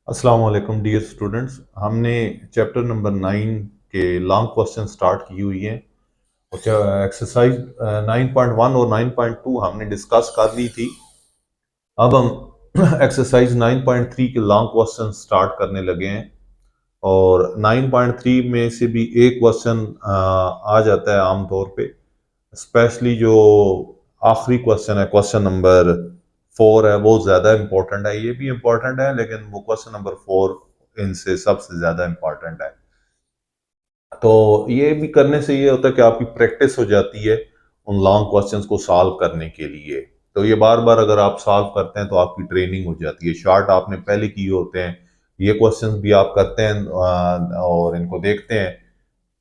अस्सलाम वालेकुम dear students. हमने चैप्टर नंबर 9 के लॉन्ग क्वेश्चन स्टार्ट की हुई है और एक्सरसाइज 9.1 और 9.2 हमने डिस्कस कर ली थी। अब हम एक्सरसाइज 9.3 के लॉन्ग क्वेश्चन स्टार्ट करने लगे हैं और 9.3 में से भी एक क्वेश्चन आ जाता है आमतौर पे, स्पेशली जो आखिरी क्वेश्चन है, क्वेश्चन नंबर 4 है, वो ज़्यादा इम्पोर्टेंट है। ये भी इम्पोर्टेंट है लेकिन वो क्वेश्चन नंबर 4 इनसे सबसे ज़्यादा इम्पोर्टेंट है। तो ये भी करने से ये होता है कि आपकी प्रैक्टिस हो जाती है उन लॉन्ग क्वेश्चंस को सॉल्व करने के लिए। तो ये बार बार अगर आप सॉल्व करते हैं तो आपकी ट्रेनिंग हो जाती है। शॉर्ट आपने पहले किए होते हैं, ये क्वेश्चंस भी आप करते हैं और इनको देखते हैं,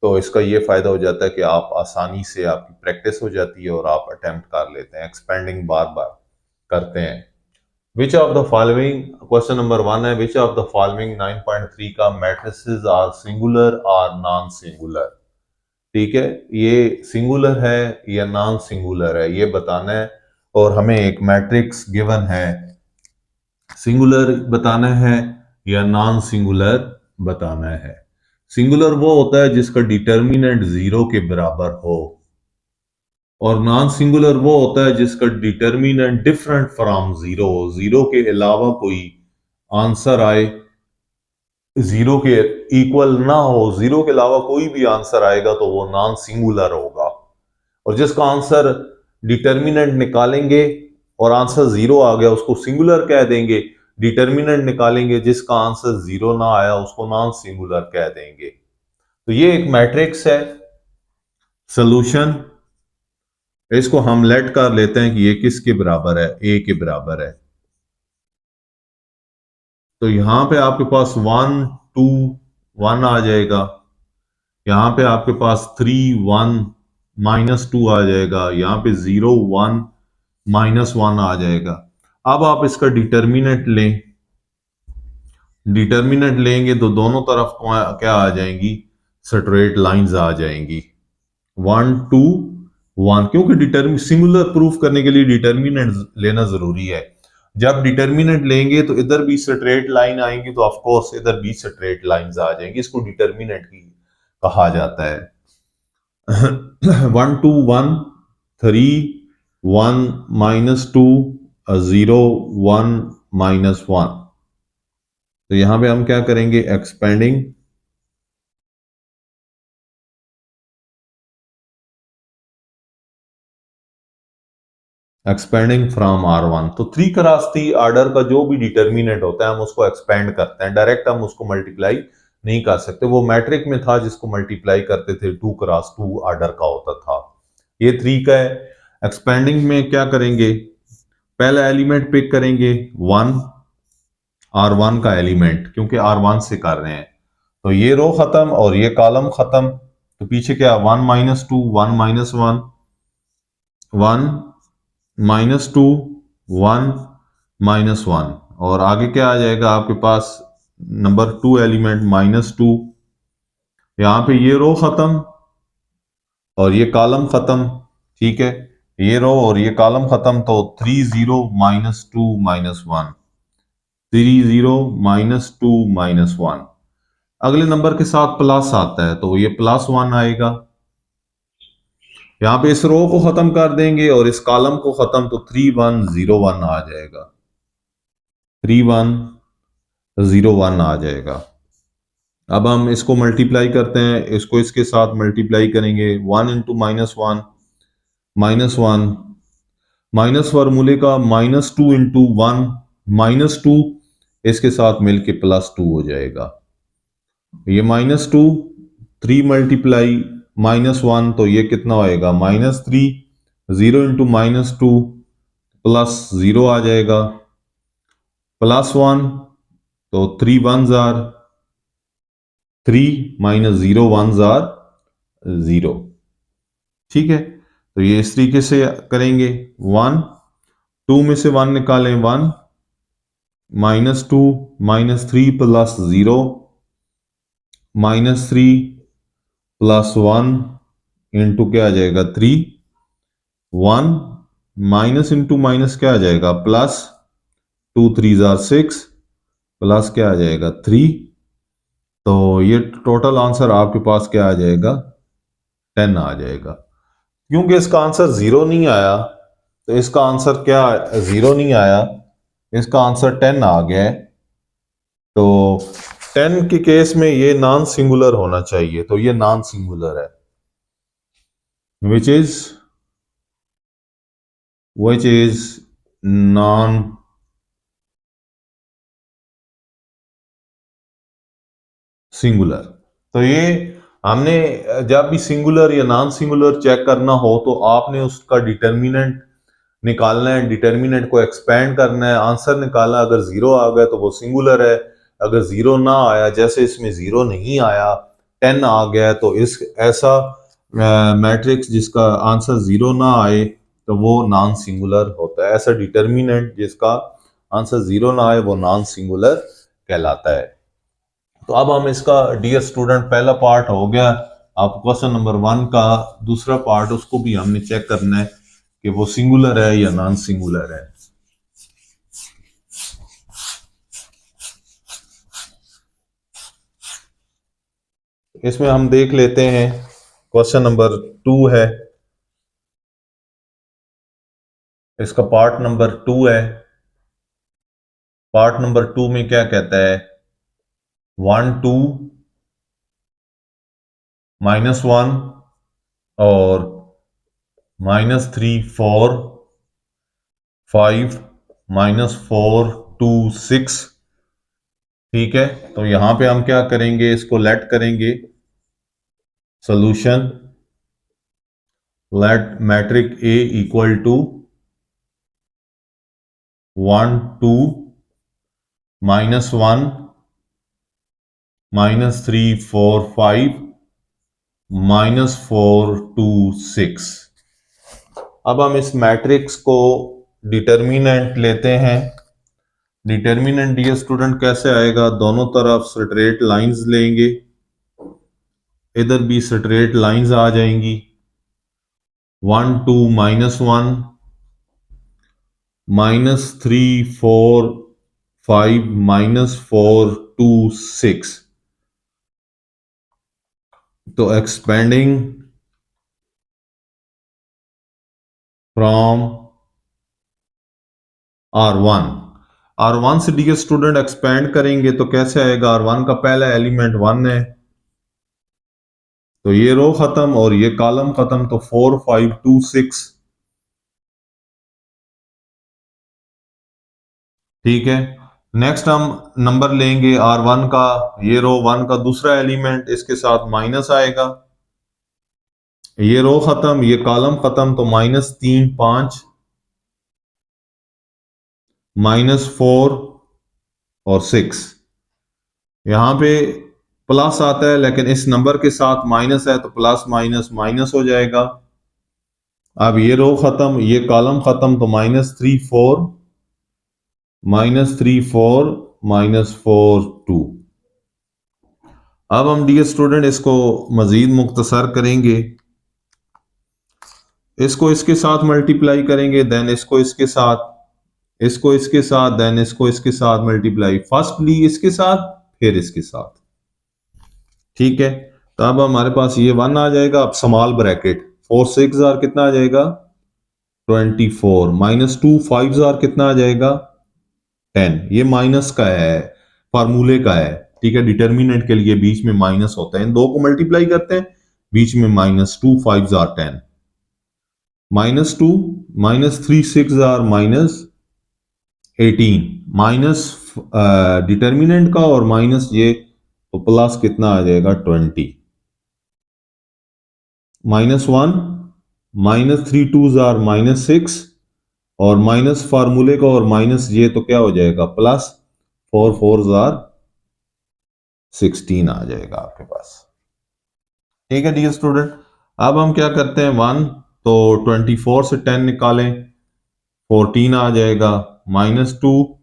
तो इसका ये फायदा हो जाता है कि आप आसानी से आपकी प्रैक्टिस हो जाती है और आप अटेम्प्ट कर लेते हैं, एक्सपेंडिंग बार बार करते हैं। विच of the following, question number 1 है, विच ऑफ द फॉलोइंग 9.3 का मैट्रिसेस आर सिंगुलर और नॉन सिंगुलर। ठीक है, ये सिंगुलर है या नॉन सिंगुलर है ये बताना है। और हमें एक मैट्रिक्स गिवन है, सिंगुलर बताना है या नॉन सिंगुलर बताना है। सिंगुलर वो होता है जिसका डिटर्मिनेंट जीरो के बराबर हो, और नॉन सिंगुलर वो होता है जिसका डिटर्मिनेंट डिफरेंट फ्रॉम जीरो हो, जीरो के अलावा कोई आंसर आए, जीरो के इक्वल ना हो, जीरो के अलावा कोई भी आंसर आएगा तो वो नॉन सिंगुलर होगा। और जिसका आंसर डिटर्मिनेंट निकालेंगे और आंसर जीरो आ गया उसको सिंगुलर कह देंगे, डिटर्मिनेंट निकालेंगे जिसका आंसर जीरो ना आया उसको नॉन सिंगुलर कह देंगे। तो ये एक मैट्रिक्स है। सोल्यूशन, इसको हम लेट कर लेते हैं कि ये किसके बराबर है, ए के बराबर है। तो यहां पे आपके पास 1 2 1 आ जाएगा, यहाँ पे आपके पास 3 1 -2 आ जाएगा, यहाँ पे 0 1 -1 आ जाएगा। अब आप इसका डिटर्मिनेंट लें, डिटर्मिनेंट लेंगे तो दोनों तरफ क्या आ जाएंगी, स्ट्रेट लाइंस आ जाएंगी। 1 2 1, क्योंकि डिटर्मिन सिंगुलर प्रूफ करने के लिए डिटर्मिनेंट लेना जरूरी है। जब डिटर्मिनेंट लेंगे तो इधर भी स्ट्रेट लाइन आएंगी तो ऑफ कोर्स इधर भी स्ट्रेट लाइंस आ जाएंगी, इसको डिटर्मिनेंट की कहा जाता है। 1 2 1 3 1 -2 0 1 -1। तो यहां पे हम क्या करेंगे, एक्सपेंडिंग, एक्सपेंडिंग फ्रॉम R1। तो 3 क्रॉस 3 ऑर्डर का जो भी डिटर्मिनेंट होता है हम उसको एक्सपेंड करते हैं, डायरेक्ट हम उसको मल्टीप्लाई नहीं कर सकते। वो मैट्रिक में था जिसको मल्टीप्लाई करते थे, 2 क्रॉस 2 ऑर्डर का होता था। ये 3 का है। एक्सपेंडिंग में क्या करेंगे, पहला एलिमेंट पिक करेंगे 1, R1 का एलिमेंट, क्योंकि R1 से कर रहे हैं तो ये रो खत्म और ये कॉलम खत्म। तो पीछे क्या, 1 -2 1 -1 1 -2 1 -1, और आगे क्या आ जाएगा आपके पास, नंबर 2 एलिमेंट -2। यहाँ पे ये रो खत्म और ये कॉलम खत्म। ठीक है, ये रो और ये कॉलम खत्म, तो 3 0 -2 -1, 3 0 -2 -1। अगले नंबर के साथ प्लस आता है तो ये +1 आएगा। यहाँ पे इस रो को खत्म कर देंगे और इस कॉलम को खत्म, तो 3 1 0 1 आ जाएगा, 3 1 0 1 आ जाएगा। अब हम इसको मल्टीप्लाई करते हैं, इसको इसके साथ मल्टीप्लाई करेंगे, 1 × -1 -1, माइनस फार्मूले का -2 × 1 -2, इसके साथ मिलके +2 हो जाएगा। ये -2 3 मल्टीप्लाई -1, तो ये कितना होएगा, -3, 0 × -2 +0 आ जाएगा, +1, तो 3 1s आर 3 -0 1s आर 0। ठीक है, तो ये इस तरीके से करेंगे। 1 2 में से 1 निकालें, 1 -2 -3 +0 -3 +1 इंटू क्या आ जाएगा, 3 1 माइनस इंटू माइनस क्या आ जाएगा, +2 3s आर 6 प्लस क्या आ जाएगा 3। तो ये टोटल आंसर आपके पास क्या आ जाएगा 10 आ जाएगा। क्योंकि इसका आंसर 0 नहीं आया तो इसका आंसर क्या 0 नहीं आया, इसका आंसर 10 आ गया है। तो 10 के केस में ये नॉन सिंगुलर होना चाहिए, तो ये नॉन सिंगुलर है, विच इज नॉन सिंगुलर। तो ये हमने जब भी सिंगुलर या नॉन सिंगुलर चेक करना हो तो आपने उसका डिटर्मिनेंट निकालना है, डिटर्मिनेंट को एक्सपेंड करना है, आंसर निकालना। अगर 0 आ गया तो वो सिंगुलर है, अगर 0 ना आया, जैसे इसमें 0 नहीं आया 10 आ गया, तो इस ऐसा मैट्रिक्स जिसका आंसर 0 ना आए तो वो नॉन सिंगुलर होता है। ऐसा डिटर्मिनेंट जिसका आंसर 0 ना आए वो नॉन सिंगुलर कहलाता है। तो अब हम इसका डियर स्टूडेंट पहला पार्ट हो गया। आप क्वेश्चन नंबर 1 का दूसरा पार्ट उसको भी हमने चेक करना है कि वो सिंगुलर है या नॉन सिंगुलर है। इसमें हम देख लेते हैं, क्वेश्चन नंबर 2 है, इसका पार्ट नंबर 2 है। पार्ट नंबर 2 में क्या कहता है, 1 2 -1 और -3 4 5 -4 2 6। ठीक है, तो यहां पे हम क्या करेंगे, इसको लेट करेंगे solution, let matrix A equal to 1 2 -1 -3 4 5 -4 2 6। अब हम इस मैट्रिक्स को डिटर्मिनेंट लेते हैं। डिटर्मिनेंट डियर स्टूडेंट कैसे आएगा, दोनों तरफ स्ट्रेट लाइंस लेंगे, इधर भी स्ट्रेट लाइंस आ जाएंगी। 1 2 -1 -3 4 5 -4 2 6। तो एक्सपेंडिंग फ्रॉम R1, R1 से डियर स्टूडेंट एक्सपेंड करेंगे तो कैसे आएगा, R1 का पहला एलिमेंट 1 है, तो ये रो खत्म और ये कॉलम खत्म, तो 4 5 2 6। ठीक है, नेक्स्ट हम नंबर लेंगे R1 का, ये रो 1 का दूसरा एलिमेंट, इसके साथ माइनस आएगा, ये रो खत्म ये कॉलम खत्म, तो -3 5 -4 और 6। यहां पे प्लस आता है लेकिन इस नंबर के साथ माइनस है तो प्लस माइनस माइनस हो जाएगा। अब ये रो खत्म ये कॉलम खत्म, तो -3 4 -3 4 -4 2। अब हम डियर स्टूडेंट इसको मजीद मुख्तसर करेंगे, इसको इसके साथ मल्टीप्लाई करेंगे, देन इसको इसके साथ, इसको इसके साथ, देन इसको इसके साथ मल्टीप्लाई, फर्स्टली इसके साथ फिर इसके साथ। ठीक है, तो अब हमारे पास ये 1 आ जाएगा। अब स्मॉल ब्रैकेट 4 6 जार कितना आ जाएगा 24 -2 5 जार कितना आ जाएगा 10। ये माइनस का है, फार्मूले का है। ठीक है, डिटर्मिनेंट के लिए बीच में माइनस होता है, इन दो को मल्टीप्लाई करते हैं, बीच में -2 5 जार 10, -2 -3 6 जार -18, माइनस डिटर्मिनेंट का और माइनस ये, तो प्लस कितना आ जाएगा 20, -1 -3 2 जार -6 और माइनस फार्मूले का और माइनस ये, तो क्या हो जाएगा प्लस 4 4 जार 16 आ जाएगा आपके पास। ठीक है डियर स्टूडेंट, अब हम क्या करते हैं 1, तो 24 से 10 निकालें 14 आ जाएगा, -2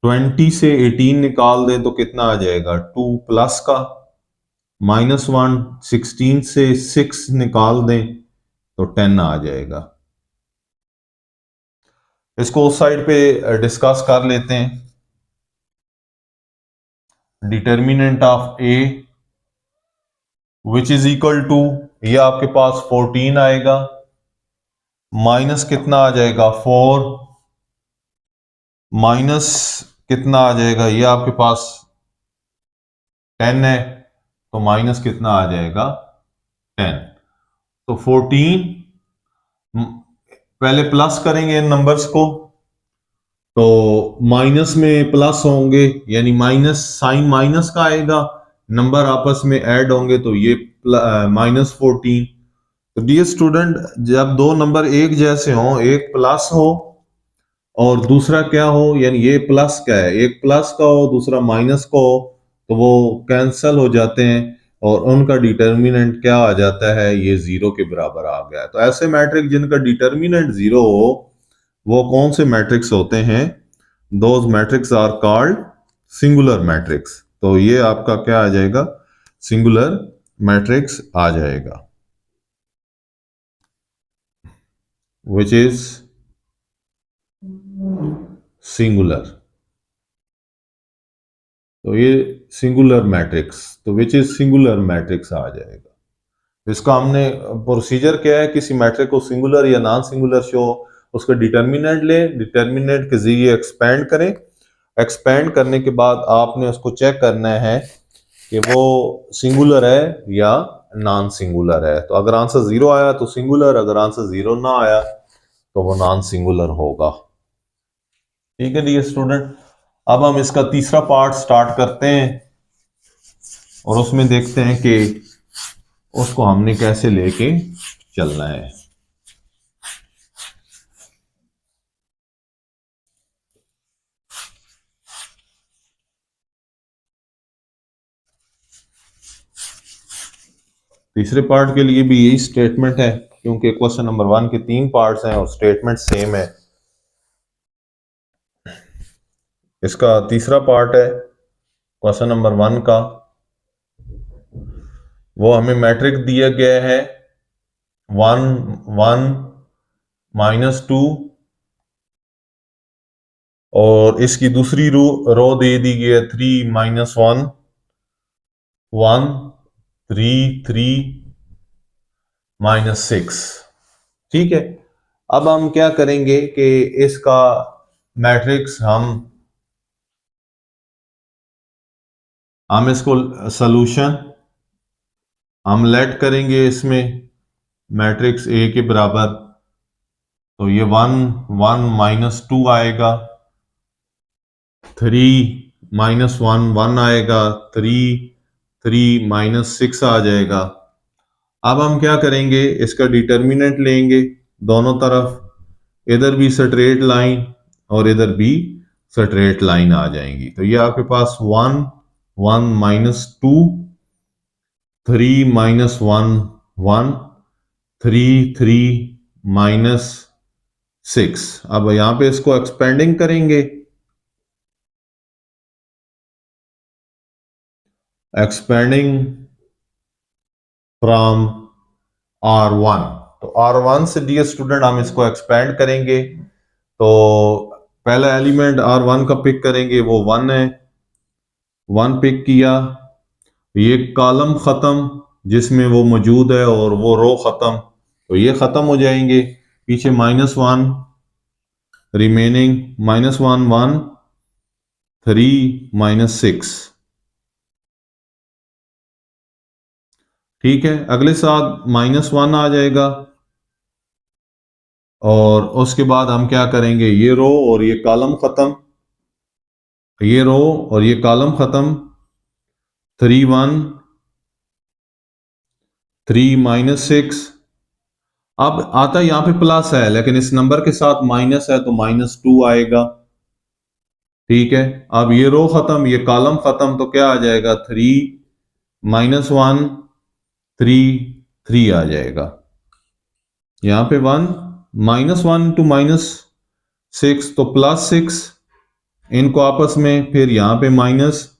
20 से 18 निकाल दें तो कितना आ जाएगा 2 प्लस का, -1 16 से 6 निकाल दें तो 10 आ जाएगा। इसको उस साइड पे डिस्कस कर लेते हैं। Determinant of A which is equal to, ये आपके पास 14 आएगा, माइनस कितना आ जाएगा 4, माइनस कितना आ जाएगा, ये आपके पास 10 है, तो माइनस कितना आ जाएगा 10। तो 14, पहले प्लस करेंगे इन नंबर्स को, तो माइनस में प्लस होंगे, यानी माइनस साइन माइनस का आएगा, नंबर आपस में ऐड होंगे तो ये -14। तो डियर स्टूडेंट, जब दो नंबर एक जैसे हों, एक प्लस हो और दूसरा क्या हो, यानी ये प्लस का है, एक प्लस का हो दूसरा माइनस का हो, तो वो कैंसल हो जाते हैं और उनका डिटर्मिनेंट क्या आ जाता है, ये जीरो के बराबर आ गया है। तो ऐसे मैट्रिक्स जिनका डिटर्मिनेंट जीरो हो वो कौन से मैट्रिक्स होते हैं, those matrix are called singular matrix. तो ये आपका क्या आ जाएगा, सिंगुलर मैट्रिक्स आ जाएगा, विच इज सिंगुलर। तो ये सिंगुलर मैट्रिक्स, तो विच इज सिंगुलर मैट्रिक्स आ जाएगा। इसका हमने प्रोसीजर क्या है, किसी मैट्रिक को सिंगुलर या नॉन सिंगुलर शो, उसका डिटर्मिनेंट ले, डिटर्मिनेंट के जरिए एक्सपेंड करें, एक्सपेंड करने के बाद आपने उसको चेक करना है कि वो सिंगुलर है या नॉन सिंगुलर है। तो अगर आंसर जीरो आया तो सिंगुलर, अगर आंसर जीरो ना आया तो वो नॉन सिंगुलर होगा। ठीक है डियर स्टूडेंट, अब हम इसका तीसरा पार्ट स्टार्ट करते हैं और उसमें देखते हैं कि उसको हमने कैसे लेके चलना है। तीसरे पार्ट के लिए भी यही स्टेटमेंट है, क्योंकि क्वेश्चन नंबर 1 के 3 पार्ट्स हैं और स्टेटमेंट सेम है। इसका तीसरा पार्ट है क्वेश्चन नंबर 1 का, वो हमें मैट्रिक्स दिया गया है 1 1 -2 और इसकी दूसरी रो दे दी गई है 3 -1 1 3 3 -6। ठीक है, अब हम क्या करेंगे कि इसका मैट्रिक्स हम इसको सॉल्यूशन हम लेट करेंगे इसमें मैट्रिक्स ए के बराबर। तो ये 1 1 -2 आएगा, 3 -1 1 आएगा, 3 3 -6 आ जाएगा। अब हम क्या करेंगे, इसका डिटर्मिनेंट लेंगे दोनों तरफ, इधर भी स्ट्रेट लाइन और इधर भी स्ट्रेट लाइन आ जाएंगी। तो ये आपके पास 1 1 -2 3 -1 1 3 3 -6। अब यहां पे इसको एक्सपेंडिंग करेंगे, एक्सपेंडिंग फ्रॉम R1। तो R1 से डियर स्टूडेंट हम इसको एक्सपेंड करेंगे, तो पहला एलिमेंट R1 का पिक करेंगे, वो 1 है, 1 पिक किया, ये कॉलम खत्म जिसमें वो मौजूद है और वो रो खत्म, तो ये खत्म हो जाएंगे, पीछे -1 रिमेनिंग, -1 1 3 -6। ठीक है, अगले साथ -1 आ जाएगा और उसके बाद हम क्या करेंगे, ये रो और ये कॉलम खत्म, ये रो और ये कॉलम खत्म, 3 1 3 -6। अब आता यहां पे प्लस है लेकिन इस नंबर के साथ माइनस है तो -2 आएगा। ठीक है, अब ये रो खत्म ये कॉलम खत्म, तो क्या आ जाएगा, 3 -1 3 3 आ जाएगा। यहां पे 1 -1 टू -6 तो +6, इनको आपस में फिर यहां पे माइनस,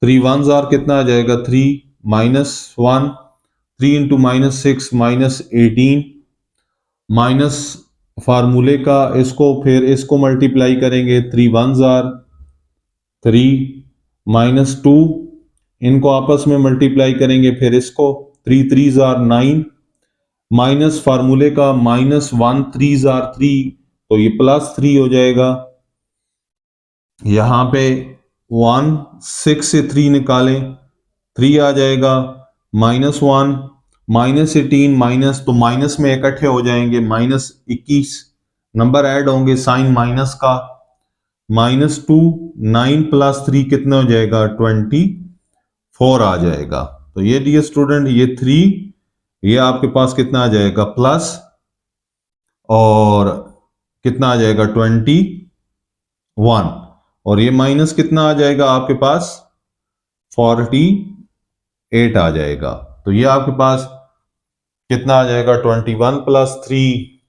3 1 जार कितना आ जाएगा, 3 -1 3 इंटू -6 -18, माइनस फार्मूले का इसको फिर इसको मल्टीप्लाई करेंगे, 3 1 जार 3 -2, इनको आपस में मल्टीप्लाई करेंगे, फिर इसको 3 3 आर 9, माइनस फार्मूले का -1 3 आर 3, तो ये +3 हो जाएगा। यहां पे 1 6 से 3 निकालें, 3 आ जाएगा, -1 -18 माइनस, तो माइनस में इकट्ठे हो जाएंगे, -21 नंबर ऐड होंगे साइन माइनस का, -2 9 + 3 कितना हो जाएगा 24 आ जाएगा। तो ये डियर स्टूडेंट ये 3, ये आपके पास कितना आ जाएगा प्लस, और कितना आ जाएगा 21, और ये माइनस कितना आ जाएगा आपके पास 48 आ जाएगा। तो ये आपके पास कितना आ जाएगा 21 + 3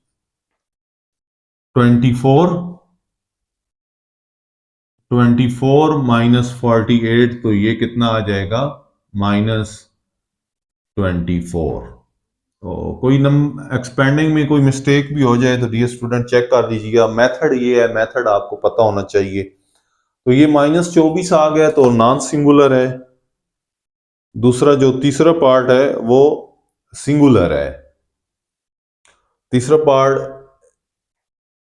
24, 24 -48, तो ये कितना आ जाएगा -24। तो कोई नम एक्सपेंडिंग में कोई मिस्टेक भी हो जाए तो डियर स्टूडेंट चेक कर लीजिएगा। मेथड ये है, मेथड आपको पता होना चाहिए। तो ये -24 आ गया तो नॉन सिंगुलर है। दूसरा जो तीसरा पार्ट है वो सिंगुलर है। तीसरा पार्ट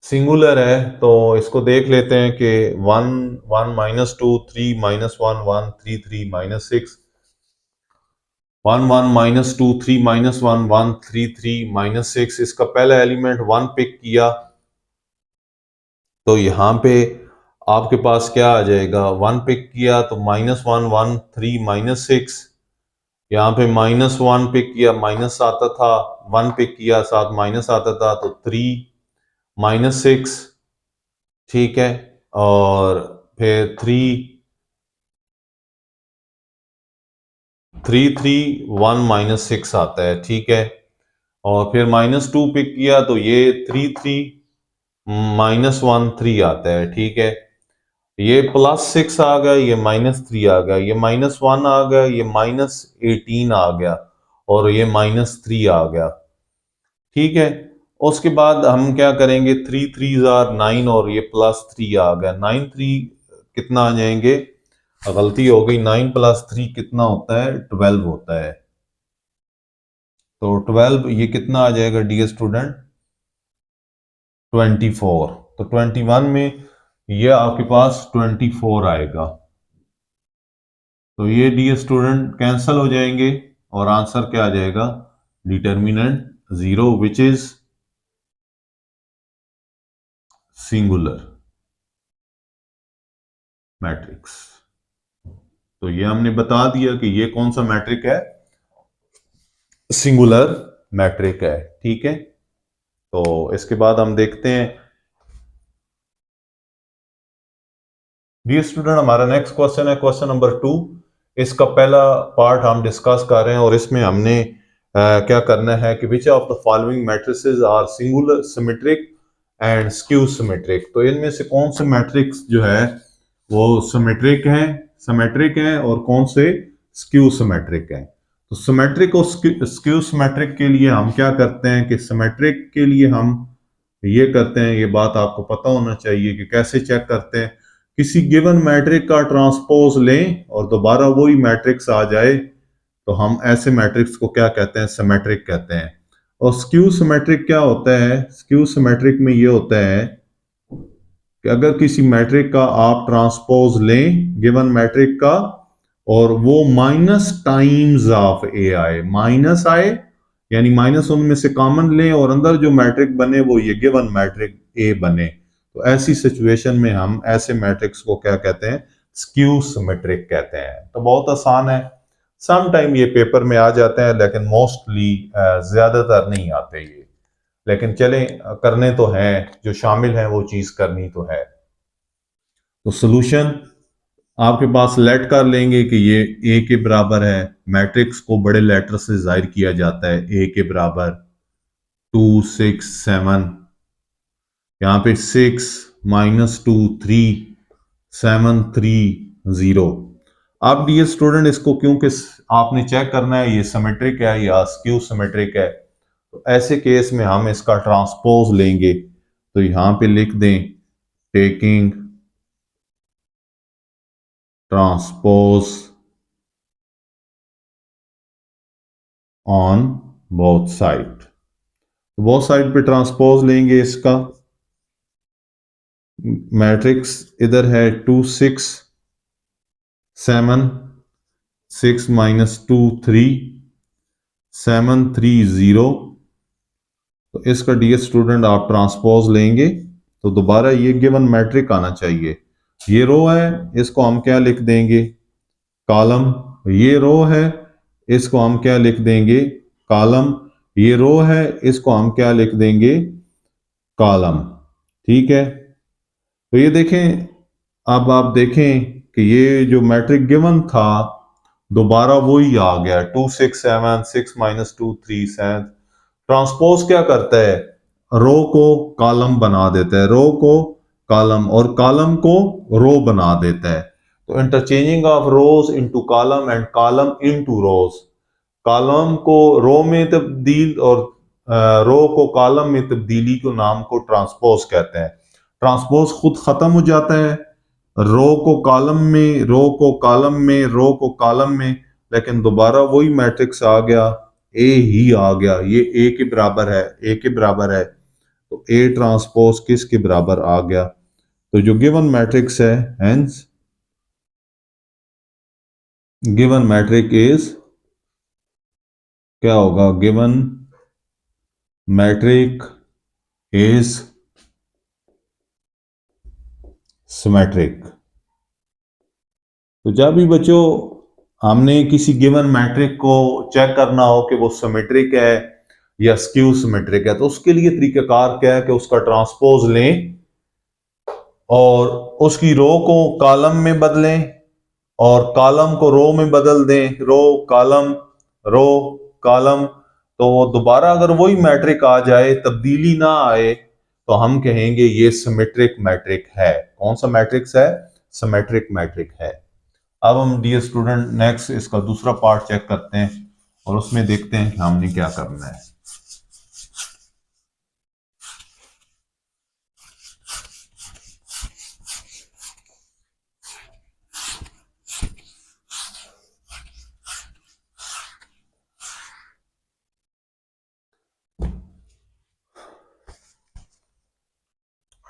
सिंगुलर है, तो इसको देख लेते हैं कि 1 1 -2 3 -1 1 3 3 -6, 1 1 -2 3 -1 1 3 3 -6। इसका पहला एलिमेंट 1 पिक किया, तो यहां पे आपके पास क्या आ जाएगा, 1 पिक किया तो -1 1 3 -6, यहाँ पे -1 पिक किया माइनस आता था, 1 पिक किया साथ माइनस आता था, तो 3 -6, ठीक है। और फिर 3 3 3 1 -6 आता है, ठीक है। और फिर -2 पिक किया तो ये 3 3 -1 3 आता है, ठीक है। ये +6 आ गया, ये -3 आ गया, ये -1 आ गया, ये -18 आ गया, और ये -3 आ गया, ठीक है। उसके बाद हम क्या करेंगे, 3 3 आर 9, और ये +3 आ गया, 9 3 कितना आ जाएंगे, गलती हो गई, 9 + 3 कितना होता है 12 होता है। तो 12 ये कितना आ जाएगा डियर स्टूडेंट 24। तो 21 में ये आपके पास 24 आएगा। तो ये डियर स्टूडेंट कैंसल हो जाएंगे, और आंसर क्या आ जाएगा, determinant 0 which is singular matrix. तो ये हमने बता दिया कि ये कौन सा मैट्रिक है, सिंगुलर मैट्रिक है, ठीक है। तो इसके बाद हम देखते हैं डियर स्टूडेंट, हमारा नेक्स्ट क्वेश्चन है क्वेश्चन नंबर 2। इसका पहला पार्ट हम डिस्कस कर रहे हैं, और इसमें हमने क्या करना है कि which of the following matrices are singular symmetric and skew symmetric. तो इनमें से कौन से मैट्रिक्स जो है वो सिमेट्रिक हैं और कौन से स्क्यू सिमेट्रिक हैं। तो सिमेट्रिक और स्क्यू सिमेट्रिक के लिए हम क्या करते हैं कि सिमेट्रिक के लिए हम ये करते हैं, ये बात आपको पता होना चाहिए कि कैसे चेक करते हैं। किसी गिवन मैट्रिक का ट्रांसपोज लें और दोबारा वही मैट्रिक्स आ जाए, तो हम ऐसे मैट्रिक्स को क्या कहते हैं, सिमेट्रिक कहते हैं। और स्क्यू सिमेट्रिक क्या होता है, स्क्यू सिमेट्रिक में ये होता है कि अगर किसी मैट्रिक का आप ट्रांसपोज लें गिवन मैट्रिक का, और वो माइनस टाइम्स ऑफ ए आए, माइनस आए यानी माइनस उनमें से कॉमन लें, और अंदर जो मैट्रिक बने वो ये गिवन मैट्रिक ए बने, तो ऐसी सिचुएशन में हम ऐसे मैट्रिक्स को क्या कहते हैं, स्क्यू सिमेट्रिक कहते हैं। तो बहुत आसान है, सम टाइम ये पेपर में आ जाते हैं, लेकिन मोस्टली ज्यादातर नहीं आते ये, लेकिन चलें करने तो हैं, जो शामिल हैं वो चीज करनी तो है। तो सोल्यूशन आपके पास लेट कर लेंगे कि ये ए के बराबर है, मैट्रिक्स को बड़े लेटर से जाहिर किया जाता है, ए के बराबर 2 6 7, यहाँ पे 6 -2 3 7 3 0। अब डियर स्टूडेंट इसको क्योंकि आपने चेक करना है ये सिमेट्रिक है या स्क्यू सिमेट्रिक है, तो ऐसे केस में हम इसका ट्रांसपोज लेंगे। तो यहाँ पे लिख दें taking transpose on both side. Both side पे ट्रांसपोज लेंगे इसका। मैट्रिक्स इधर है 2 6 7 6 माइनस 2 3 7 3 0। तो इसका डियर स्टूडेंट आप ट्रांसपोज लेंगे तो दोबारा ये गिवन मैट्रिक आना चाहिए। ये रो है, इसको हम क्या लिख देंगे, कॉलम। ये रो है, इसको हम क्या लिख देंगे, कॉलम। ये रो है, इसको हम क्या लिख देंगे, कॉलम। ठीक है, तो ये देखें, अब आप देखें कि ये जो मैट्रिक गिवन था दोबारा वही आ गया 2 6 7 6 माइनस 2 3 7। ट्रांसपोज क्या करता है, रो को कॉलम बना देता है, रो को कॉलम और कॉलम को रो बना देता है। तो interchanging of rose into column and column into rose, column को रो में तब्दील और रो को कॉलम में तब्दीली को नाम को ट्रांसपोज कहते हैं। ट्रांसपोज खुद खत्म हो जाता है, रो को कॉलम में, रो को कॉलम में, रो को कॉलम में, लेकिन दोबारा वही मैट्रिक्स आ गया, ए ही आ गया। ये ए के बराबर है, ए के बराबर है, तो ए ट्रांसपोज किस के बराबर आ गया, तो जो गिवन मैट्रिक्स है, हेंस गिवन मैट्रिक इज क्या होगा, गिवन मैट्रिक इज सिमेट्रिक। तो जब भी बच्चों हमने किसी गिवन मैट्रिक को चेक करना हो कि वो सिमेट्रिक है या स्क्यू सिमेट्रिक है, तो उसके लिए तरीकाकार क्या है कि उसका ट्रांसपोज लें और उसकी रो को कॉलम में बदलें और कॉलम को रो में बदल दें, रो कॉलम, रो कॉलम। तो दोबारा अगर वही मैट्रिक आ जाए, तब्दीली ना आए, तो हम कहेंगे ये सिमेट्रिक मैट्रिक है। कौन सा मैट्रिक्स है, सिमेट्रिक मैट्रिक है। अब हम डियर स्टूडेंट नेक्स्ट इसका दूसरा पार्ट चेक करते हैं और उसमें देखते हैं कि हमने क्या करना है।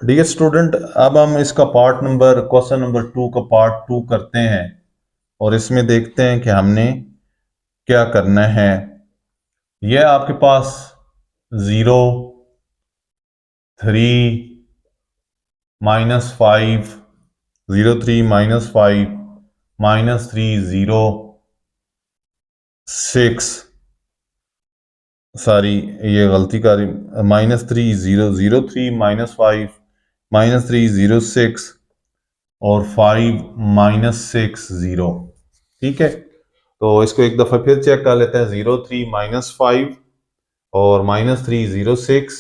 डियर स्टूडेंट, अब हम इसका पार्ट नंबर, क्वेश्चन नंबर 2 का पार्ट 2 करते हैं और इसमें देखते हैं कि हमने क्या करना है। यह आपके पास 0 3 -5 0 3 -5 -3 0 6, सॉरी ये गलती कर, -3 0 0 3 -5 -3 0 6 और 5 -6 0। ठीक है, तो इसको एक दफा फिर चेक कर लेते हैं। 0 3 -5 और -3 0 6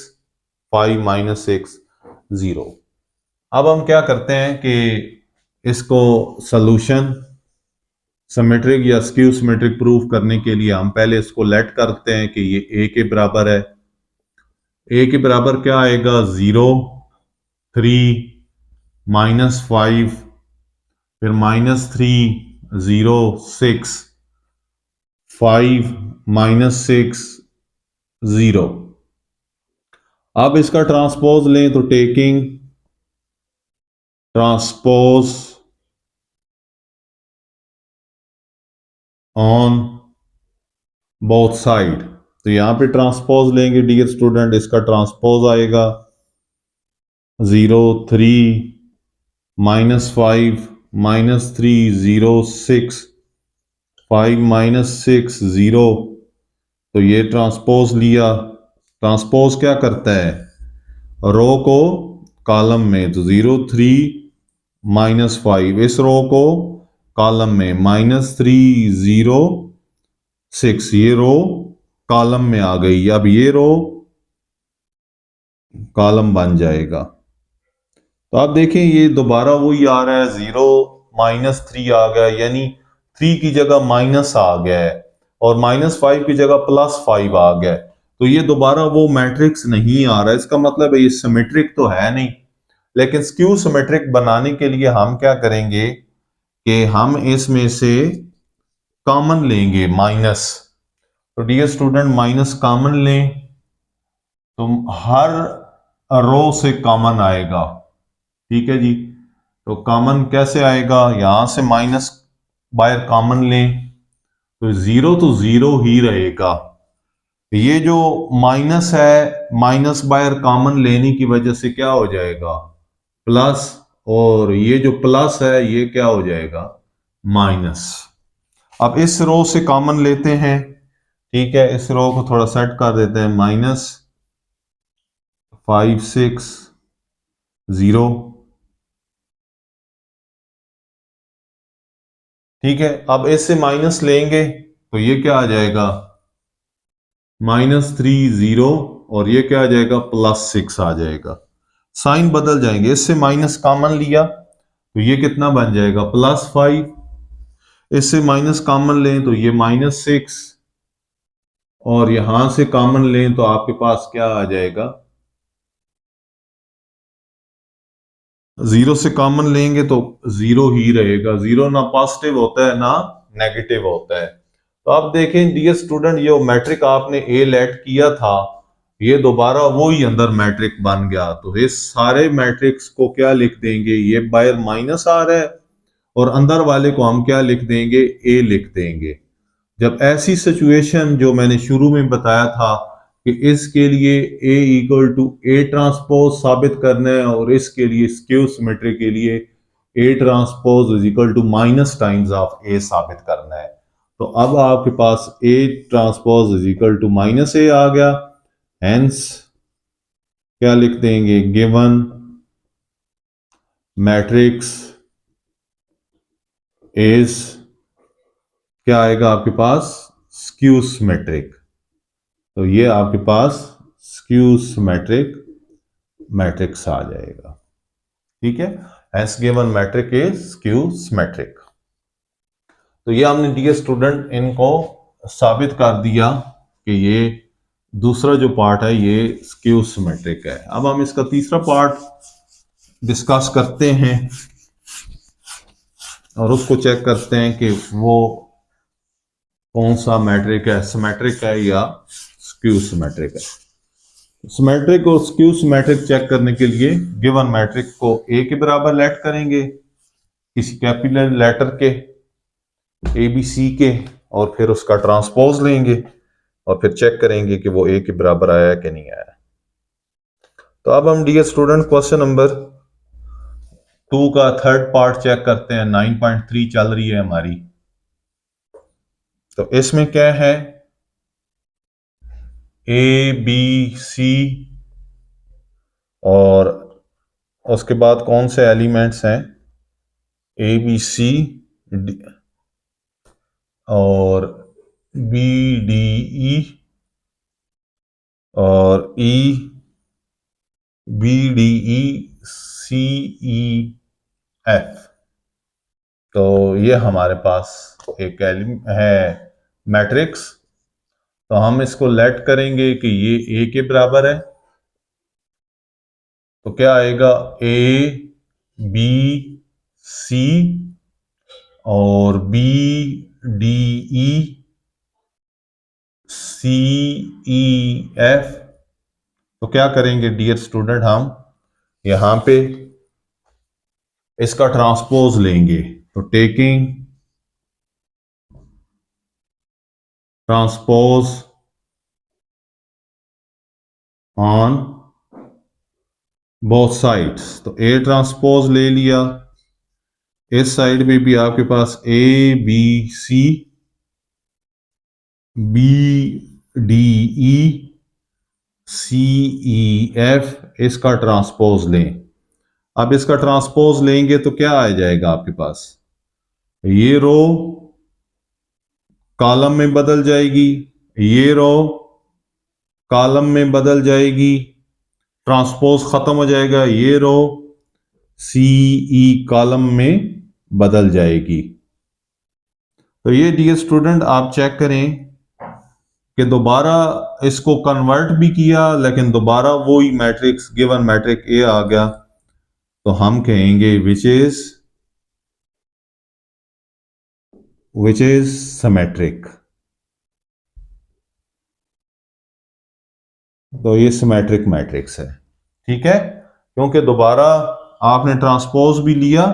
5 -6 0। अब हम क्या करते हैं कि इसको सॉल्यूशन सिमेट्रिक या स्क्यू सिमेट्रिक प्रूफ करने के लिए हम पहले इसको लेट करते हैं कि ये ए के बराबर है। ए के बराबर क्या आएगा, 0 3 -5 फिर -3 0 6 5 -6 0। अब इसका ट्रांसपोज लें तो taking transpose on both side, तो यहां पे ट्रांसपोज लेंगे डियर स्टूडेंट, इसका ट्रांसपोज आएगा 0 3 -5 -3 0 6 5 -6 0। तो ये ट्रांसपोज लिया, ट्रांसपोज क्या करता है, रो को कॉलम में, तो 0 3 -5 इस रो को कॉलम में, -3 0 6 ये रो कॉलम में आ गई। अब ये रो कॉलम बन जाएगा। तो आप देखें ये दोबारा वही आ रहा है, 0 -3 आ गया, यानी 3 की जगह माइनस आ गया है और -5 की जगह +5 आ गया है। तो ये दोबारा वो मैट्रिक्स नहीं आ रहा है। इसका मतलब है ये सिमेट्रिक तो है नहीं, लेकिन स्क्यू सिमेट्रिक बनाने के लिए हम क्या करेंगे कि हम इसमें से कॉमन लेंगे माइनस। तो डियर स्टूडेंट माइनस कॉमन लें तो हर रो से कॉमन आएगा। ठीक है जी। तो कॉमन कैसे आएगा, यहां से माइनस बाहर कॉमन लें तो जीरो तो जीरो ही रहेगा। ये जो माइनस है, माइनस बाहर कॉमन लेने की वजह से क्या हो जाएगा, प्लस, और ये जो प्लस है ये क्या हो जाएगा, माइनस। अब इस रो से कॉमन लेते हैं। ठीक है, इस रो को थोड़ा सेट कर देते हैं, माइनस 560। ठीक है, अब इससे माइनस लेंगे तो ये क्या आ जाएगा, -30, और ये क्या आ जाएगा, +6 आ जाएगा। साइन बदल जाएंगे, इससे माइनस कॉमन लिया तो ये कितना बन जाएगा, +5। इससे माइनस कॉमन लें तो ये -6, और यहां से कॉमन लें तो आपके पास क्या आ जाएगा, जीरो से कॉमन लेंगे तो जीरो ही रहेगा। जीरो ना पॉजिटिव होता है ना नेगेटिव होता है। तो आप देखें डियर स्टूडेंट, ये मैट्रिक आपने ए लेट किया था, ये दोबारा वो ही अंदर मैट्रिक बन गया। तो इस सारे मैट्रिक्स को क्या लिख देंगे, ये बाहर माइनस आ रहा है और अंदर वाले को हम क्या लिख देंगे, ए लिख देंगे। जब ऐसी सिचुएशन जो मैंने शुरू में बताया था कि इसके लिए A equal to A transpose साबित करना है, और इसके लिए स्क्यू सिमेट्री के लिए A transpose is equal to minus times of A साबित करना है। तो अब आपके पास A transpose is equal to -A आ गया। हेंस क्या लिख देंगे, गिवन मैट्रिक्स इज, क्या आएगा आपके पास, स्क्यू सिमेट्रिक। तो ये आपके पास स्क्यू सिमेट्रिक मैट्रिक्स आ जाएगा। ठीक है, as given matrix is skew symmetric. तो ये हमने डियर स्टूडेंट इनको साबित कर दिया कि ये दूसरा जो पार्ट है ये स्क्यू सिमेट्रिक है। अब हम इसका तीसरा पार्ट डिस्कस करते हैं और उसको चेक करते हैं कि वो कौन सा मैट्रिक है, सिमेट्रिक है या स्क्यू सिमेट्रिक है। सिमेट्रिक और स्क्यू सिमेट्रिक चेक करने के लिए गिवन मैट्रिक को ए के बराबर लेट करेंगे किसी कैपिटल लेटर के, ए बी सी के, और फिर उसका ट्रांसपोज लेंगे और फिर चेक करेंगे कि वो ए के बराबर आया कि नहीं आया। तो अब हम डियर स्टूडेंट क्वेश्चन नंबर 2 का थर्ड पार्ट चेक करते हैं। 9.3 चल रही है हमारी। तो इसमें क्या है, ए बी सी, और उसके बाद कौन से एलिमेंट्स हैं, ए बी सी और बी डी ई और E B D E C E F. तो ये हमारे पास एक है मैट्रिक्स। तो हम इसको लेट करेंगे कि ये ए के बराबर है। तो क्या आएगा, ए बी सी और B D E C E F. तो क्या करेंगे डियर स्टूडेंट, हम यहां पे इसका ट्रांसपोज लेंगे। तो taking transpose on both sides, तो ए ट्रांसपोज ले लिया, इस साइड में भी आपके पास A B C B D E C E F, इसका ट्रांसपोज लें। अब इसका ट्रांसपोज लेंगे तो क्या आ जाएगा आपके पास, ये रो कॉलम में बदल जाएगी, ये रो कॉलम में बदल जाएगी, ट्रांसपोज खत्म हो जाएगा, ये रो सी ई कॉलम में बदल जाएगी। तो ये डियर स्टूडेंट आप चेक करें कि दोबारा इसको कन्वर्ट भी किया लेकिन दोबारा वही मैट्रिक्स गिवन मैट्रिक ए आ गया। तो हम कहेंगे which is which is symmetric. तो ये सिमेट्रिक मैट्रिक्स है, ठीक है, क्योंकि दोबारा आपने ट्रांसपोज भी लिया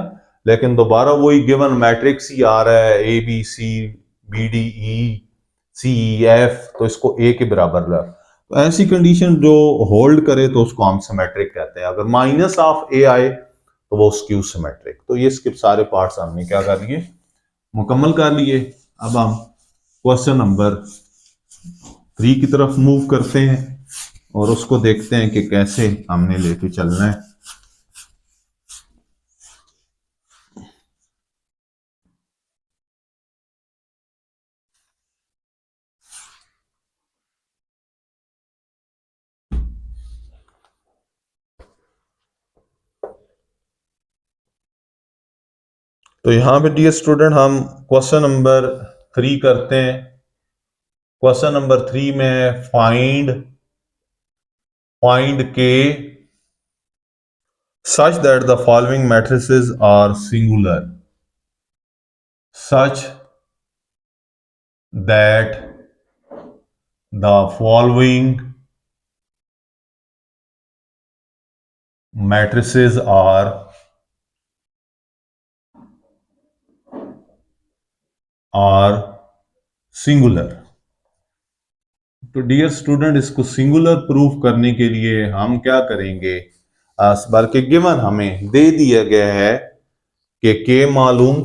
लेकिन दोबारा वही गिवन मैट्रिक्स ही आ रहा है, A B C B D E C E F, तो इसको ए के बराबर ला। तो ऐसी कंडीशन जो होल्ड करे तो उसको हम सिमेट्रिक कहते हैं। अगर माइनस ऑफ ए आए तो वो स्क्यू सिमेट्रिक। तो ये इसके सारे पार्ट्स हमने क्या कर लिए, मुकम्मल कर लिए। अब हम क्वेश्चन नंबर 3 की तरफ मूव करते हैं और उसको देखते हैं कि कैसे हमने लेके चलना है। तो यहां पे डियर स्टूडेंट हम क्वेश्चन नंबर 3 करते हैं। क्वेश्चन नंबर 3 में फाइंड के such that the following matrices are singular, such that the following matrices are singular। तो डियर स्टूडेंट इसको सिंगुलर प्रूफ करने के लिए हम क्या करेंगे, बल्कि गिवन हमें दे दिया गया है कि के मालूम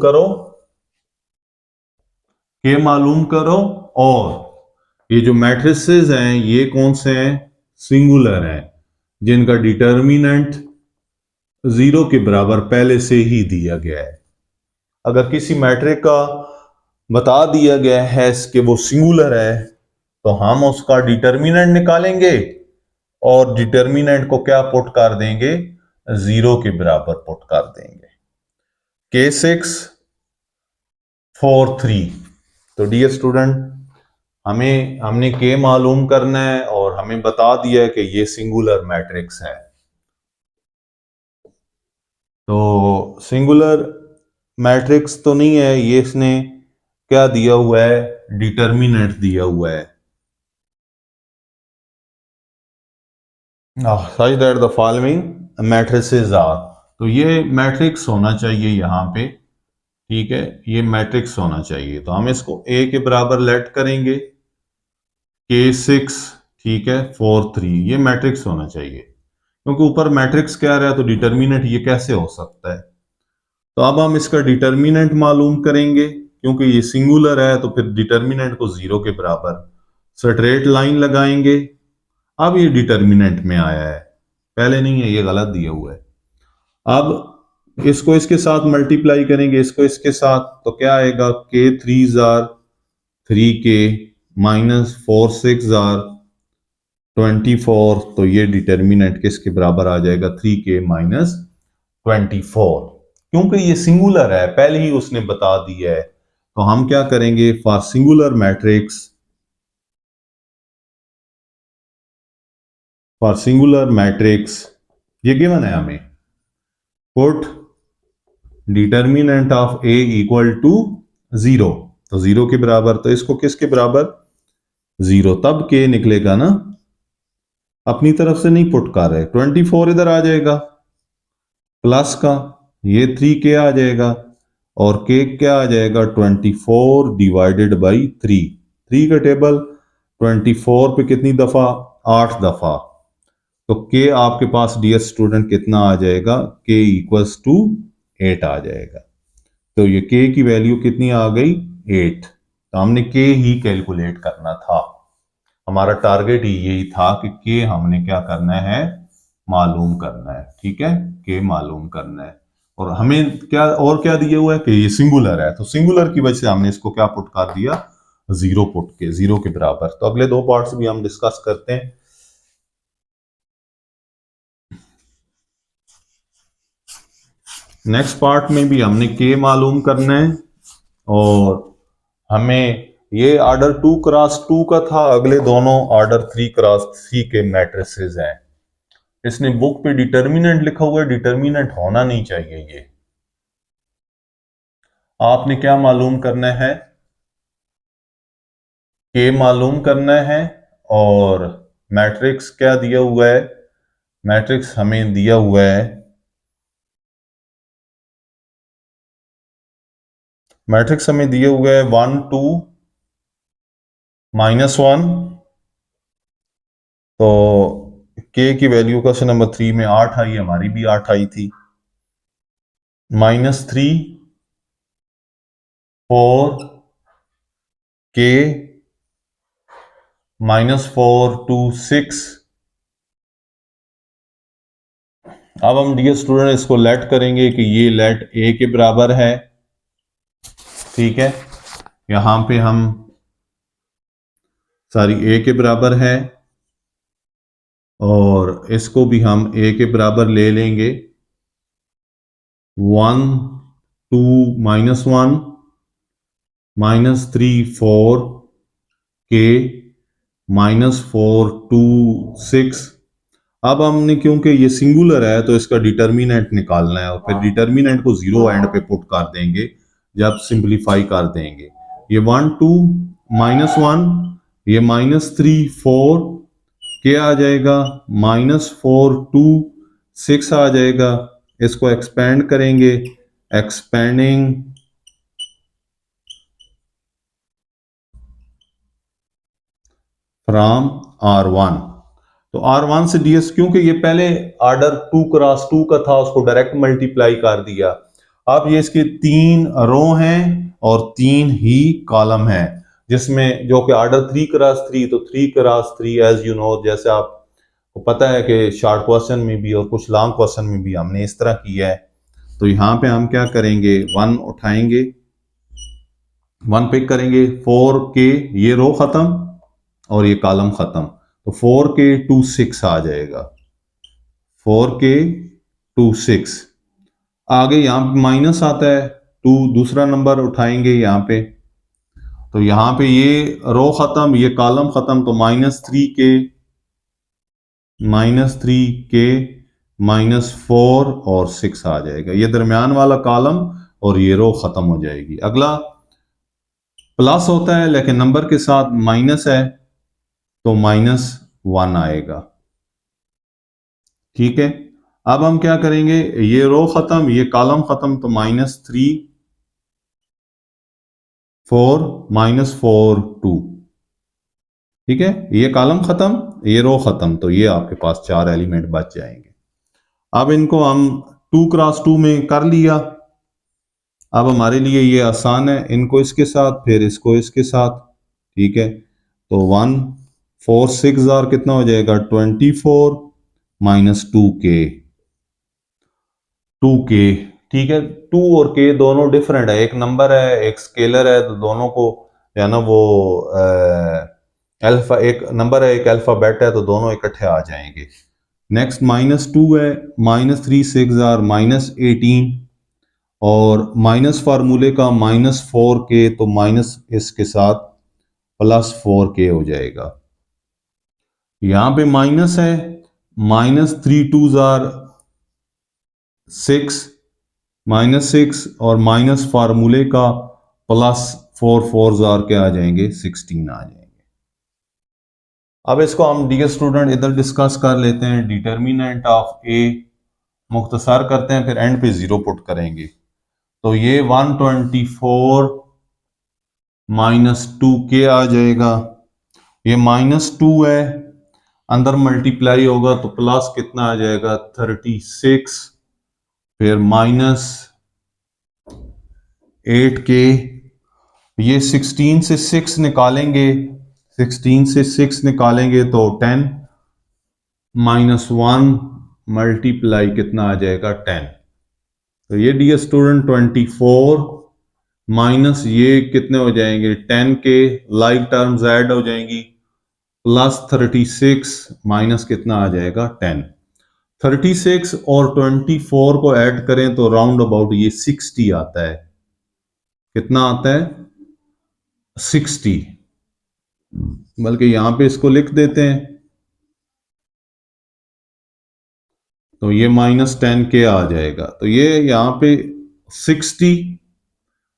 करो और ये जो मैट्रिसेस हैं ये कौन से हैं, सिंगुलर हैं, जिनका डिटर्मिनेंट 0 के बराबर पहले से ही दिया गया है। अगर किसी मैट्रिक का बता दिया गया है कि वो सिंगुलर है तो हम उसका डिटर्मिनेंट निकालेंगे और डिटर्मिनेंट को क्या पुट कर देंगे, 0 के बराबर पुट कर देंगे। K643। तो डियर स्टूडेंट हमने के मालूम करना है और हमें बता दिया है कि ये सिंगुलर मैट्रिक्स है। तो सिंगुलर मैट्रिक्स तो नहीं है ये, इसने क्या दिया हुआ है, डिटर्मिनेंट दिया हुआ है। Such that the following matrices are, तो ये मैट्रिक्स होना चाहिए यहाँ पे, ठीक है, ये मैट्रिक्स होना चाहिए। तो हम इसको ए के बराबर लेट करेंगे, K6, ठीक है, 4 3, ये मैट्रिक्स होना चाहिए क्योंकि ऊपर मैट्रिक्स क्या रहा है तो डिटर्मिनेंट ये कैसे हो सकता है। तो अब हम इसका डिटर्मिनेंट मालूम करेंगे, क्योंकि ये सिंगुलर है तो फिर डिटर्मिनेंट को 0 के बराबर स्ट्रेट लाइन लगाएंगे। अब ये डिटर्मिनेंट में आया है, पहले नहीं है, ये गलत दिया हुआ है। अब इसको इसके साथ मल्टीप्लाई करेंगे, इसको इसके साथ, तो क्या आएगा, K3 माइनस 4 6 24। तो ये डिटर्मिनेंट किसके बराबर आ जाएगा, 3K माइनस 24। क्योंकि ये सिंगुलर है पहले ही उसने बता दिया है, तो हम क्या करेंगे, फॉर सिंगुलर मैट्रिक्स ये गिवन है हमें, put determinant of A equal to 0। तो 0 के बराबर, तो इसको किसके बराबर, 0, तब के निकलेगा ना, अपनी तरफ से नहीं पुट कर रहे। 24 इधर आ जाएगा प्लस का, ये 3K आ जाएगा और के क्या आ जाएगा, 24 डिवाइडेड बाई 3 का टेबल 24 पे कितनी दफा, 8 दफा। तो के आपके पास डियर स्टूडेंट कितना आ जाएगा, के इक्वल्स टू 8 आ जाएगा। तो ये के की वैल्यू कितनी आ गई, 8। तो हमने के ही कैलकुलेट करना था, हमारा टारगेट ही यही था कि के हमने क्या करना है, मालूम करना है, ठीक है, के मालूम करना है। और हमें क्या दिया हुआ है कि ये सिंगुलर है, तो सिंगुलर की वजह से हमने इसको क्या पुट कर दिया, 0 के बराबर। तो अगले दो पार्ट्स भी हम डिस्कस करते हैं। नेक्स्ट पार्ट में भी हमने के मालूम करना है और हमें ये ऑर्डर 2x2 का था, अगले दोनों ऑर्डर 3x3 के मैट्रिसेस हैं। इसने बुक पे डिटर्मिनेंट लिखा हुआ है, डिटर्मिनेंट होना नहीं चाहिए ये। आपने क्या मालूम करना है? के मालूम करना है। और मैट्रिक्स क्या दिया हुआ है? मैट्रिक्स हमें दिया हुआ है, मैट्रिक्स हमें दिया हुआ है 1 2 -1। तो के की वैल्यू क्वेश्चन नंबर 3 में 8 आई, हमारी भी 8 आई थी। -3 4 के -4 2 6। अब हम डियर स्टूडेंट इसको लेट करेंगे कि ये लेट ए के बराबर है। ठीक है, यहां पे हम सारी ए के बराबर है और इसको भी हम ए के बराबर ले लेंगे। 1 2 -1 -3 4 के -4 2 6। अब हमने क्योंकि ये सिंगुलर है तो इसका डिटर्मिनेंट निकालना है और फिर डिटर्मिनेंट को जीरो एंड पे पुट कर देंगे जब सिंप्लीफाई कर देंगे। ये 1 2 -1, ये -3 4 के आ जाएगा, -4 2 6 आ जाएगा। इसको एक्सपेंड करेंगे, एक्सपेंडिंग फ्रॉम R1। तो R1 से DS, क्योंकि ये पहले ऑर्डर 2 क्रॉस 2 का था, उसको डायरेक्ट मल्टीप्लाई कर दिया। अब ये इसके 3 रो हैं और 3 ही कॉलम है, जिसमें जो कि ऑर्डर 3 क्रॉस 3, तो 3 क्रॉस 3 एज यू नो, जैसे आपको पता है कि शॉर्ट क्वेश्चन में भी और कुछ लॉन्ग क्वेश्चन में भी हमने इस तरह किया है। तो यहाँ पे हम क्या करेंगे, 1 उठाएंगे, 1 पिक करेंगे, 4 के, ये रो खत्म और ये कॉलम खत्म, तो 4 के 2 6 आ जाएगा। 4 के 2 6 आगे यहां पे माइनस आता है, 2 दूसरा नंबर उठाएंगे यहाँ पे, तो यहाँ पे ये रो खत्म, ये कॉलम खत्म, तो -3 के -4 और 6 आ जाएगा। ये दरमियान वाला कॉलम और ये रो खत्म हो जाएगी। अगला प्लस होता है लेकिन नंबर के साथ माइनस है, तो -1 आएगा। ठीक है, अब हम क्या करेंगे, ये रो खत्म, ये कॉलम खत्म, तो -3 4 -4 2। ठीक है, ये कॉलम खत्म, ये रो खत्म, तो ये आपके पास 4 एलिमेंट बच जाएंगे। अब इनको हम 2 क्रॉस 2 में कर लिया। अब हमारे लिए ये आसान है, इनको इसके साथ फिर इसको इसके साथ। ठीक है, तो 1 4 6 और कितना हो जाएगा, 24 -2 के 2 के। ठीक है, 2 और के दोनों डिफरेंट है, एक नंबर है एक स्केलर है, तो दोनों को या ना वो अल्फा, एक नंबर है एक अल्फाबेट है, तो दोनों इकट्ठे आ जाएंगे। नेक्स्ट -2 है, -3 6 और -18, और माइनस फार्मूले का -4 के, तो माइनस इसके साथ +4 के हो जाएगा। यहां पे माइनस है, -3 2 6 -6, और माइनस फार्मूले का +4 4 क्या आ जाएंगे, 16 आ जाएंगे। अब इसको हम डियर स्टूडेंट इधर डिस्कस कर लेते हैं। डिटर्मिनेंट ऑफ ए मुख्तसर करते हैं, फिर एंड पे 0 पुट करेंगे। तो ये 124 -2 के आ जाएगा। ये -2 है, अंदर मल्टीप्लाई होगा तो प्लस कितना आ जाएगा, 36, फिर -8 के। ये 16 से 6 निकालेंगे, 16 से 6 निकालेंगे तो 10, -1 मल्टीप्लाई कितना आ जाएगा, 10। तो ये डियर स्टूडेंट 24 माइनस ये कितने हो जाएंगे, 10 के, लाइक टर्म्स ऐड हो जाएंगी, +36 माइनस कितना आ जाएगा, 10। 36 और 24 को ऐड करें तो राउंड अबाउट ये 60 आता है। कितना आता है, 60। बल्कि यहां पे इसको लिख देते हैं, तो ये -10 के आ जाएगा। तो ये यहां पे 60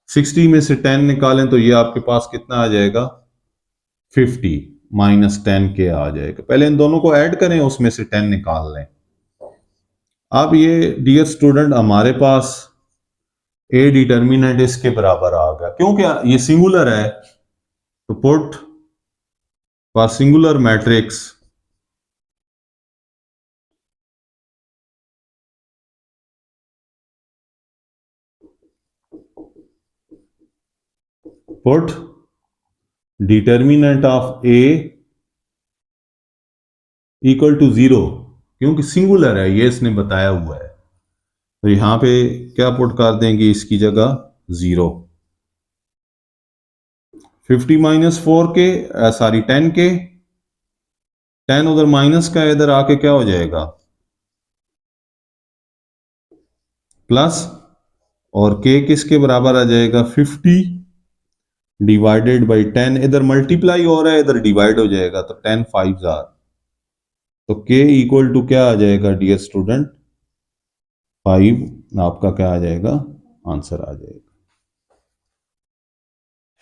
60 में से 10 निकालें तो ये आपके पास कितना आ जाएगा, 50 माइनस 10 के आ जाएगा। पहले इन दोनों को ऐड करें, उसमें से 10 निकाल लें। अब ये डियर स्टूडेंट हमारे पास ए डिटर्मिनेंट इसके बराबर आ गया, क्योंकि ये सिंगुलर है तो put for singular matrix put determinant of A equal to 0, क्योंकि सिंगुलर है ये इसने बताया हुआ है, तो यहां पे क्या पुट कर देंगे इसकी जगह 0। 50 माइनस 4 के सॉरी 10 के, 10 उधर माइनस का इधर आके क्या हो जाएगा, प्लस, और के किसके बराबर आ जाएगा, 50 डिवाइडेड बाई 10, इधर मल्टीप्लाई हो रहा है इधर डिवाइड हो जाएगा, तो 10 5 आर, तो के इक्वल टू क्या आ जाएगा डियर स्टूडेंट, 5 आपका क्या आ जाएगा, आंसर आ जाएगा।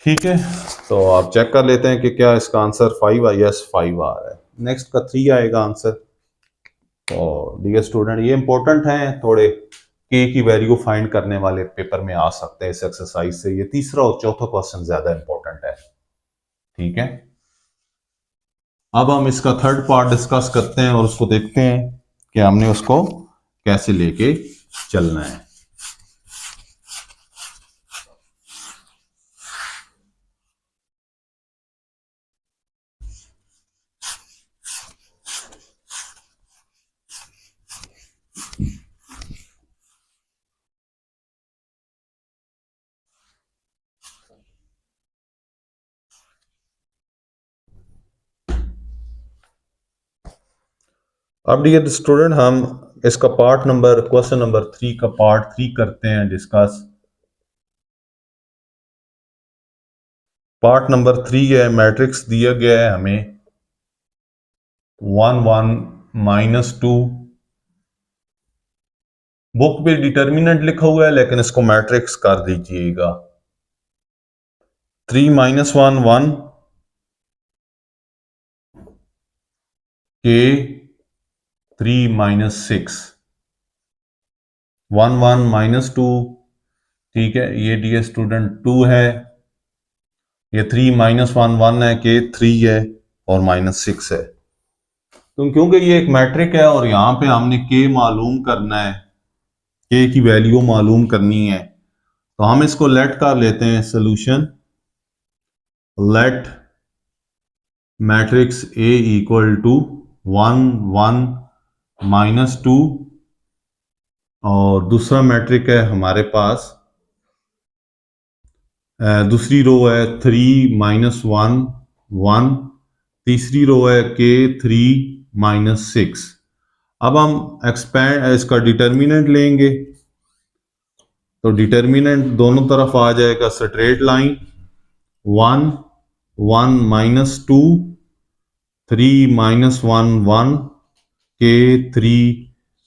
ठीक है, तो आप चेक कर लेते हैं कि क्या इसका आंसर 5 आ, यस 5 आ रहा है। नेक्स्ट का 3 आएगा आंसर। तो डियर स्टूडेंट ये इंपॉर्टेंट है थोड़े, के की वैल्यू फाइंड करने वाले पेपर में आ सकते हैं इस एक्सरसाइज से। ये तीसरा और चौथा क्वेश्चन ज्यादा इंपॉर्टेंट है। ठीक है, अब हम इसका थर्ड पार्ट डिस्कस करते हैं और उसको देखते हैं कि हमने उसको कैसे लेके चलना है। अब डियर स्टूडेंट हम इसका पार्ट नंबर क्वेश्चन नंबर 3 का पार्ट 3 करते हैं डिस्कस। पार्ट नंबर 3 है, मैट्रिक्स दिया गया है हमें 1 1 -2, बुक पे डिटर्मिनेंट लिखा हुआ है लेकिन इसको मैट्रिक्स कर दीजिएगा। 3 -1 1 के 3 -6 1 1 -2। ठीक है, ये डियर स्टूडेंट 2 है, ये 3 -1 1 है, के 3 है और -6 है। तो क्योंकि ये एक मैट्रिक है और यहां पे हमने के मालूम करना है, के की वैल्यू मालूम करनी है, तो हम इसको लेट कर लेते हैं solution. Let matrix A equal to 1 1 -2, और दूसरा मैट्रिक है हमारे पास, दूसरी रो है 3 -1 1, तीसरी रो है के 3 -6। अब हम एक्सपैंड इसका डिटर्मिनेंट लेंगे, तो डिटर्मिनेंट दोनों तरफ आ जाएगा स्ट्रेट लाइन, 1 1 -2 3 -1 1 के 3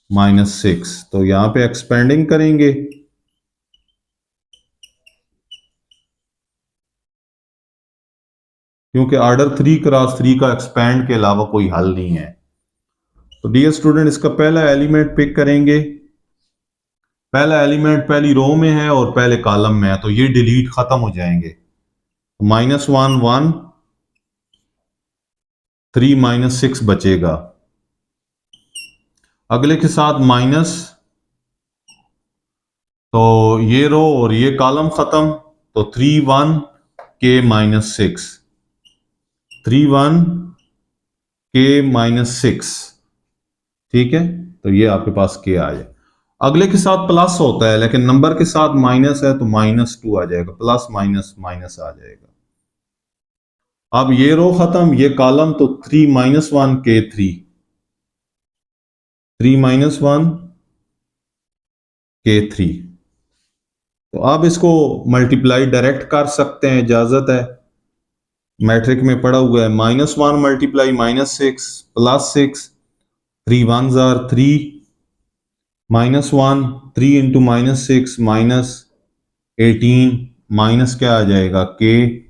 -6। तो यहां पे एक्सपेंडिंग करेंगे, क्योंकि ऑर्डर 3 क्रॉस 3 का एक्सपैंड के अलावा कोई हल नहीं है। तो डियर स्टूडेंट इसका पहला एलिमेंट पिक करेंगे, पहला एलिमेंट पहली रो में है और पहले कॉलम में है, तो ये डिलीट खत्म हो जाएंगे। -1 1 3 -6 बचेगा, अगले के साथ माइनस, तो ये रो और ये कॉलम खत्म, तो 3 1 के -6 3 1 के -6। ठीक है, तो ये आपके पास के आ जाए। अगले के साथ प्लस होता है लेकिन नंबर के साथ माइनस है तो -2 आ जाएगा, प्लस माइनस माइनस आ जाएगा। अब ये रो खत्म, ये कॉलम, तो 3 -1 के 3 -1 के 3। तो आप इसको मल्टीप्लाई डायरेक्ट कर सकते हैं, इजाजत है, मैट्रिक में पड़ा हुआ है। -1 मल्टीप्लाई -6 +6, 3 1s are 3, -1 3 × -6 -18 माइनस क्या आ जाएगा के,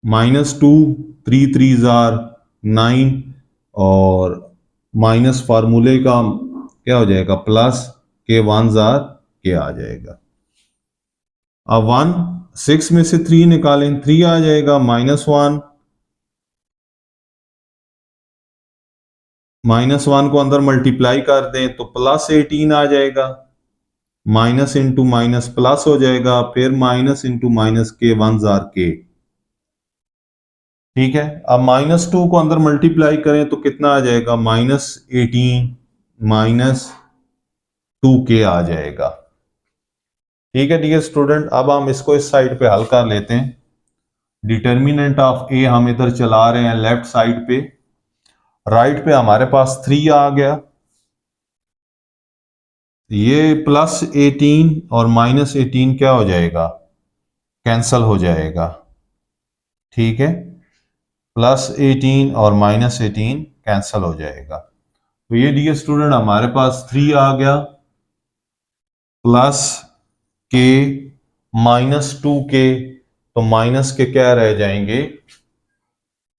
-2, 3 3 जार 9, और माइनस फार्मूले का क्या हो जाएगा प्लस, के 1 जार के आ जाएगा। अब 1 6 में से 3 निकालें, 3 आ जाएगा, -1, -1 को अंदर मल्टीप्लाई कर दें तो +18 आ जाएगा, माइनस इंटू माइनस प्लस हो जाएगा, फिर माइनस इंटू माइनस के 1 जार के। ठीक है, अब -2 को अंदर मल्टीप्लाई करें तो कितना आ जाएगा, -18 -2 के आ जाएगा। ठीक है डियर स्टूडेंट, अब हम इसको इस साइड पे हल कर लेते हैं। डिटर्मिनेंट ऑफ ए हम इधर चला रहे हैं लेफ्ट साइड पे, राइट पे हमारे पास 3 आ गया, ये +18 और -18 क्या हो जाएगा, कैंसल हो जाएगा। ठीक है, +18 और -18 कैंसल हो जाएगा। तो ये डियर स्टूडेंट हमारे पास 3 आ गया, प्लस के -2 के, तो माइनस के क्या रह जाएंगे,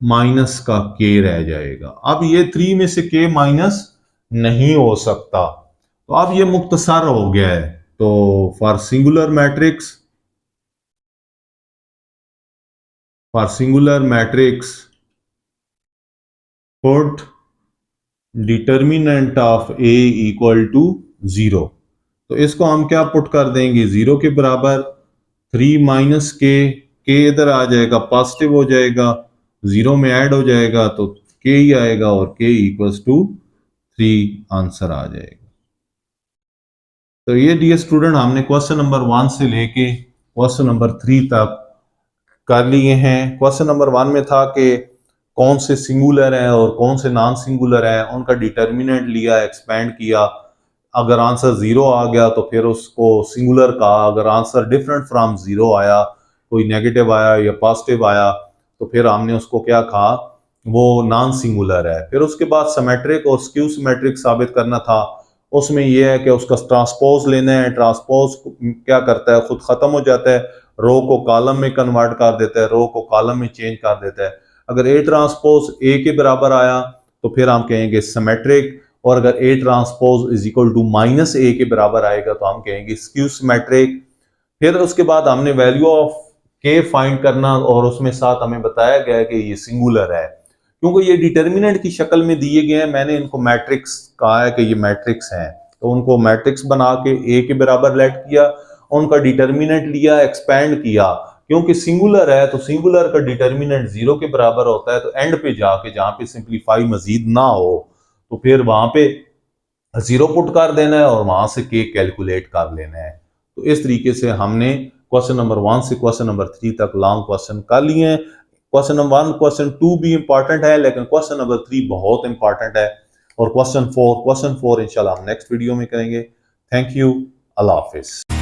माइनस का के रह जाएगा। अब ये 3 में से के माइनस नहीं हो सकता, तो अब ये मुख्तसर हो गया है। तो for singular matrix put determinant of A equal to 0। तो इसको हम क्या पुट कर देंगे, 0 के बराबर, 3 माइनस के इधर आ जाएगा, पॉजिटिव हो जाएगा, 0 में ऐड हो जाएगा तो के ही आएगा, और के इक्वल्स टू 3 आंसर आ जाएगा। तो ये डियर स्टूडेंट हमने क्वेश्चन नंबर 1 से लेके क्वेश्चन नंबर 3 तक कर लिए हैं। क्वेश्चन नंबर 1 में था कि कौन से सिंगुलर है और कौन से नॉन सिंगुलर है, उनका डिटर्मिनेंट लिया, एक्सपेंड किया। अगर आंसर 0 आ गया तो फिर उसको सिंगुलर कहा, अगर आंसर डिफरेंट फ्रॉम 0 आया, कोई नेगेटिव आया या पॉजिटिव आया, तो फिर हमने उसको क्या कहा, वो नॉन सिंगुलर है। फिर उसके बाद सिमेट्रिक और स्क्यू सिमेट्रिक साबित करना था। उसमें यह है कि उसका ट्रांसपोज लेना है, ट्रांसपोज क्या करता है, खुद खत्म हो जाता है, रो को कॉलम में कन्वर्ट कर देता है, रो को कॉलम में चेंज कर देता है। अगर ए ट्रांसपोज ए के बराबर आया तो फिर हम कहेंगे सिमेट्रिक, और अगर A transpose is equal to -a के बराबर आएगा तो हम कहेंगे स्क्यू सिमेट्रिक। फिर उसके बाद हमने वैल्यू ऑफ के फाइंड करना, और उसमें साथ हमें बताया गया है कि ये सिंगुलर है, क्योंकि ये डिटर्मिनेंट की शक्ल में दिए गए हैं। मैंने इनको मैट्रिक्स कहा है कि ये मैट्रिक्स हैं, तो उनको मैट्रिक्स बना के ए के बराबर लेट किया, उनका डिटर्मिनेंट लिया, एक्सपैंड किया। क्योंकि सिंगुलर है तो सिंगुलर का डिटर्मिनेंट 0 के बराबर होता है, तो एंड पे जाके जहां पे सिंप्लीफाई मजीद ना हो तो फिर वहां पे 0 पुट कर देना है और वहां से के कैलकुलेट कर लेना है। तो इस तरीके से हमने क्वेश्चन नंबर 1 से क्वेश्चन नंबर 3 तक लॉन्ग क्वेश्चन कर लिए हैं। क्वेश्चन नंबर 1 क्वेश्चन 2 भी इंपॉर्टेंट है, लेकिन क्वेश्चन नंबर 3 बहुत इंपॉर्टेंट है। और क्वेश्चन 4 इंशाल्लाह हम नेक्स्ट वीडियो में करेंगे। Thank you, Allah Hafiz.